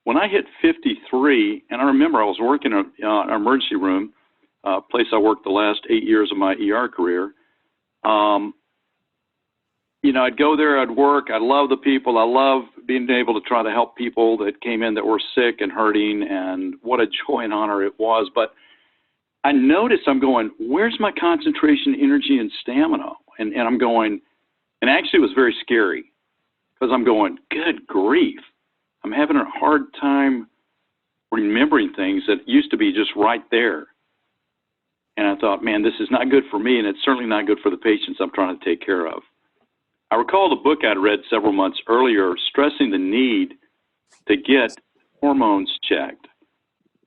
When I hit 53, and I remember I was working in an emergency room, place I worked the last 8 years of my ER career. I'd go there, I'd work, I love the people, I love being able to try to help people that came in that were sick and hurting, and what a joy and honor it was. But I noticed I'm going, where's my concentration, energy, and stamina? And I'm going, and actually it was very scary, because I'm going, good grief, I'm having a hard time remembering things that used to be just right there. And I thought, man, this is not good for me, and it's certainly not good for the patients I'm trying to take care of. I recall the book I'd read several months earlier stressing the need to get hormones checked.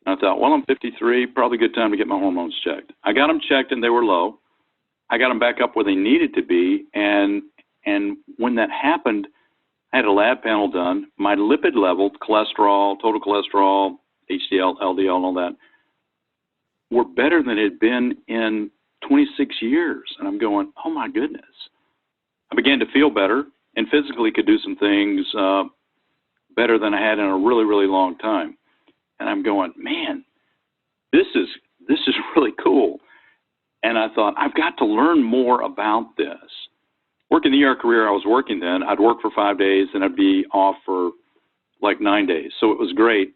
And I thought, well, I'm 53, probably a good time to get my hormones checked. I got them checked, and they were low. I got them back up where they needed to be, and when that happened, I had a lab panel done. My lipid level, cholesterol, total cholesterol, HDL, LDL, and all that, were better than it had been in 26 years. And I'm going, oh, my goodness. I began to feel better and physically could do some things better than I had in a really, really long time. And I'm going, man, this is really cool. And I thought, I've got to learn more about this. Working the ER career I was working then, I'd work for 5 days and I'd be off for like 9 days. So it was great.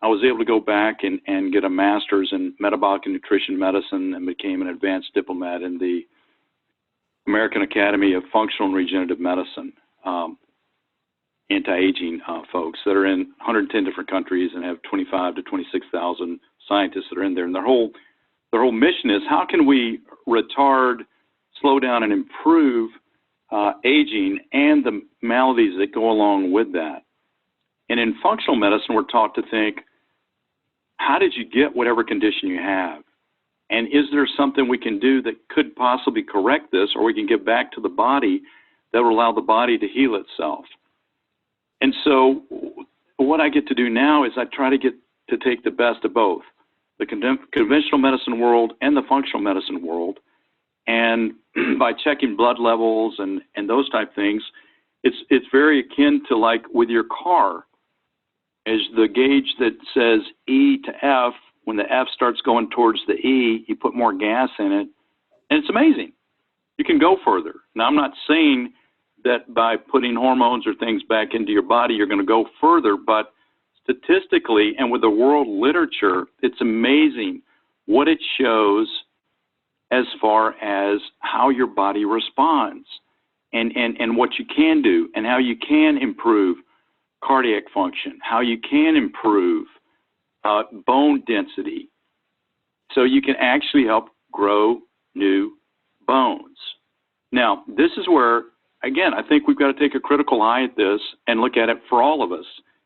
I was able to go back and get a master's in metabolic and nutrition medicine and became an advanced diplomat in the American Academy of Functional and Regenerative Medicine, anti-aging folks that are in 110 different countries and have 25 to 26,000 scientists that are in there. And their whole mission is, how can we retard, slow down, and improve aging and the maladies that go along with that. And in functional medicine, we're taught to think, how did you get whatever condition you have? And is there something we can do that could possibly correct this, or we can give back to the body that will allow the body to heal itself? And so what I get to do now is I try to get to take the best of both, the conventional medicine world and the functional medicine world. And by checking blood levels and those type things, it's very akin to like with your car. As the gauge that says E to F, when the F starts going towards the E, you put more gas in it, and it's amazing. You can go further. Now, I'm not saying that by putting hormones or things back into your body, you're going to go further, but statistically and with the world literature, it's amazing what it shows as far as how your body responds and what you can do and how you can improve cardiac function, how you can improve bone density, so you can actually help grow new bones. Now, this is where, again, I think we've got to take a critical eye at this and look at it for all of us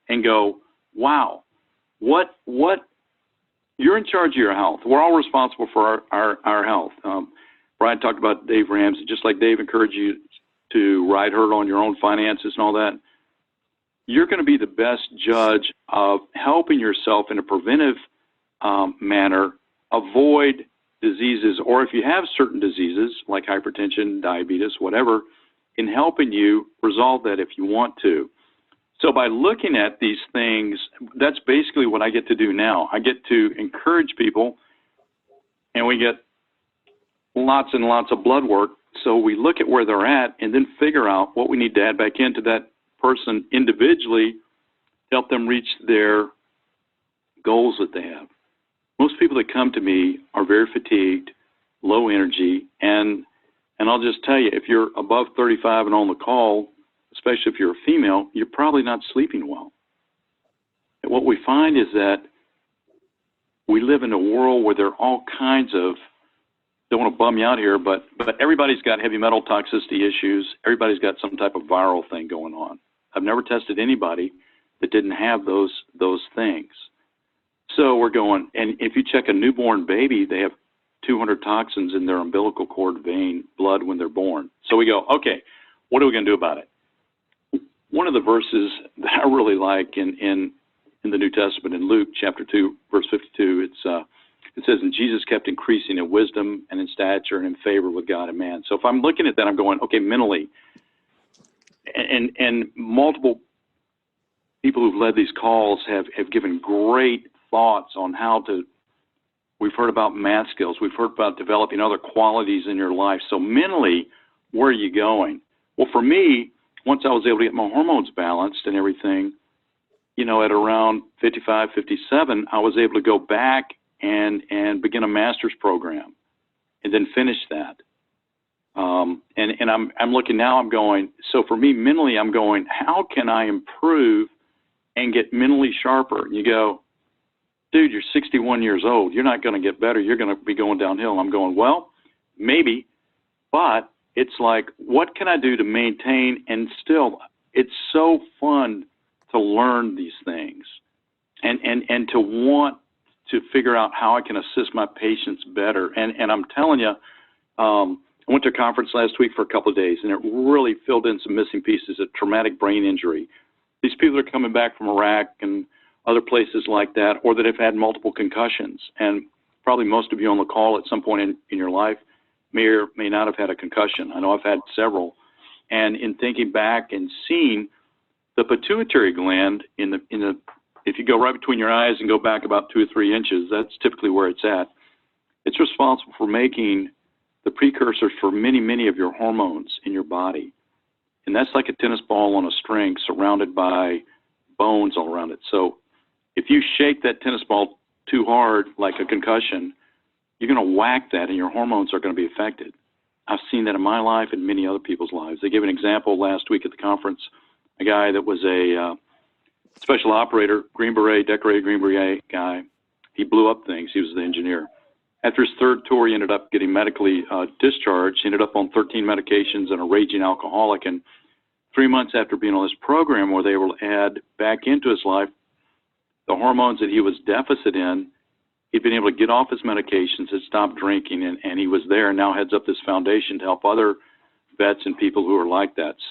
and go, wow, what you're in charge of your health. We're all responsible for our health. Brian talked about Dave Ramsey. Just like Dave encouraged you to ride herd on your own finances and all that, you're going to be the best judge of helping yourself in a preventive manner avoid diseases, or if you have certain diseases like hypertension, diabetes, whatever, in helping you resolve that if you want to. So by looking at these things, that's basically what I get to do now. I get to encourage people, and we get lots and lots of blood work. So we look at where they're at and then figure out what we need to add back into that person individually to help them reach their goals that they have. Most people that come to me are very fatigued, low energy, and I'll just tell you, if you're above 35 and on the call, especially if you're a female, you're probably not sleeping well. And what we find is that we live in a world where there are all kinds of, don't want to bum you out here, but everybody's got heavy metal toxicity issues. Everybody's got some type of viral thing going on. I've never tested anybody that didn't have those things. So we're going, and if you check a newborn baby, they have 200 toxins in their umbilical cord vein blood when they're born. So we go, okay, what are we going to do about it? One of the verses that I really like in the New Testament, in Luke chapter 2, verse 52, it says, and Jesus kept increasing in wisdom and in stature and in favor with God and man. So if I'm looking at that, I'm going, okay, mentally, and multiple people who've led these calls have given great thoughts on how to. We've heard about math skills. We've heard about developing other qualities in your life. So mentally, where are you going? Well, for me, once I was able to get my hormones balanced and everything, you know, at around 55, 57, I was able to go back and begin a master's program and then finish that. And I'm looking now, I'm going, so for me mentally, I'm going, how can I improve and get mentally sharper? And you go, dude, you're 61 years old. You're not going to get better. You're going to be going downhill. And I'm going, well, maybe, but it's like, what can I do to maintain? And still, it's so fun to learn these things and to want to figure out how I can assist my patients better. And I'm telling you, I went to a conference last week for a couple of days, and it really filled in some missing pieces of traumatic brain injury. These people are coming back from Iraq and other places like that, or that have had multiple concussions. And probably most of you on the call at some point in your life may or may not have had a concussion. I know I've had several. And in thinking back and seeing the pituitary gland if you go right between your eyes and go back about 2 or 3 inches, that's typically where it's at. It's responsible for making the precursors for many, many of your hormones in your body. And that's like a tennis ball on a string surrounded by bones all around it. So if you shake that tennis ball too hard, like a concussion, you're going to whack that and your hormones are going to be affected. I've seen that in my life and many other people's lives. They gave an example last week at the conference, a guy that was a special operator, Green Beret, decorated Green Beret guy. He blew up things. He was the engineer. After his third tour, he ended up getting medically discharged. He ended up on 13 medications and a raging alcoholic. And 3 months after being on this program where they were add back into his life the hormones that he was deficit in, he'd been able to get off his medications, had stopped drinking, and he was there and now heads up this foundation to help other vets and people who are like that.